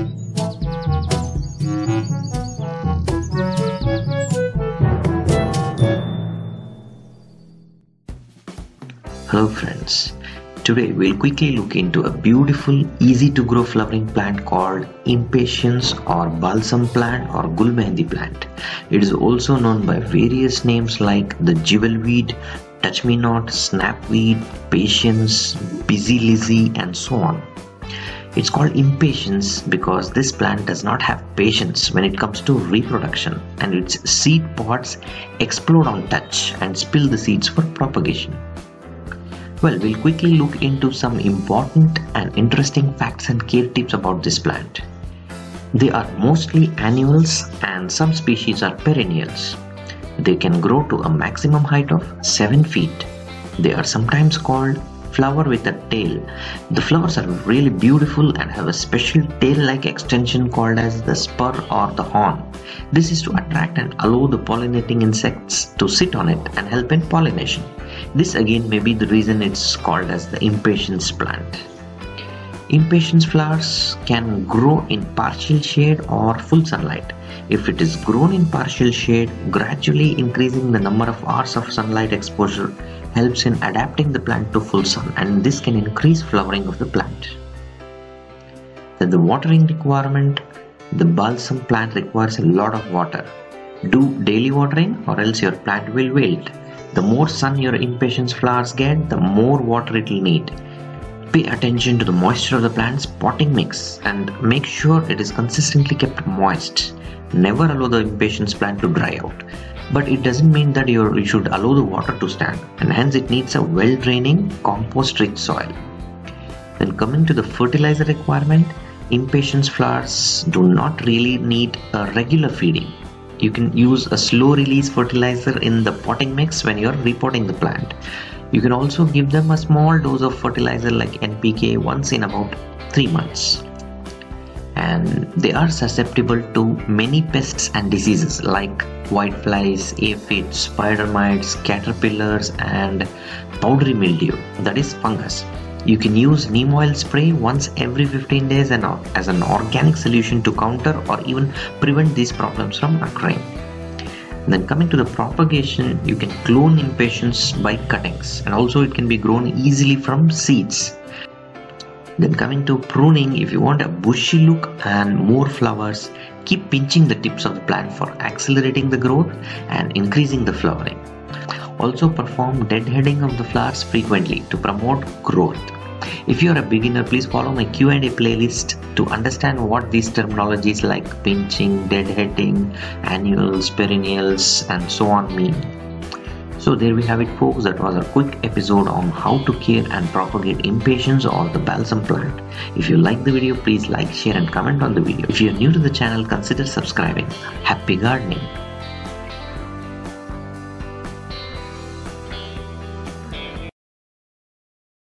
Hello friends, today we'll quickly look into a beautiful, easy to grow flowering plant called Impatiens or Balsam plant or Gulmehndi plant. It is also known by various names like the Jewelweed, touch-me-not, snapweed, patience, busy lizzie and so on. It's called impatience because this plant does not have patience when it comes to reproduction, and its seed pods explode on touch and spill the seeds for propagation. Well, we'll quickly look into some important and interesting facts and care tips about this plant. They are mostly annuals and some species are perennials. They can grow to a maximum height of 7 feet. They are sometimes called flower with a tail. The flowers are really beautiful and have a special tail-like extension called as the spur or the horn. This is to attract and allow the pollinating insects to sit on it and help in pollination. This again may be the reason it's called as the impatiens plant. Impatiens flowers can grow in partial shade or full sunlight. If it is grown in partial shade, gradually increasing the number of hours of sunlight exposure helps in adapting the plant to full sun, and this can increase flowering of the plant. Then the watering requirement. The balsam plant requires a lot of water. Do daily watering or else your plant will wilt. The more sun your impatiens flowers get, the more water it will need. Pay attention to the moisture of the plant's potting mix and make sure it is consistently kept moist. Never allow the impatiens plant to dry out. But it doesn't mean that you should allow the water to stand, and hence it needs a well-draining, compost-rich soil. Then coming to the fertilizer requirement, impatiens flowers do not really need a regular feeding. You can use a slow release fertilizer in the potting mix when you are repotting the plant. You can also give them a small dose of fertilizer like NPK once in about 3 months. And they are susceptible to many pests and diseases like whiteflies, aphids, spider mites, caterpillars and powdery mildew, that is fungus. You can use neem oil spray once every 15 days as an organic solution to counter or even prevent these problems from occurring. Then coming to the propagation, you can clone impatiens by cuttings, and also it can be grown easily from seeds. Then coming to pruning, if you want a bushy look and more flowers, keep pinching the tips of the plant for accelerating the growth and increasing the flowering. Also perform deadheading of the flowers frequently to promote growth. If you are a beginner, please follow my Q&A playlist to understand what these terminologies like pinching, deadheading, annuals, perennials and so on mean. So there we have it folks, that was a quick episode on how to care and propagate impatiens or the balsam plant. If you like the video, please like, share and comment on the video. If you are new to the channel, consider subscribing. Happy gardening!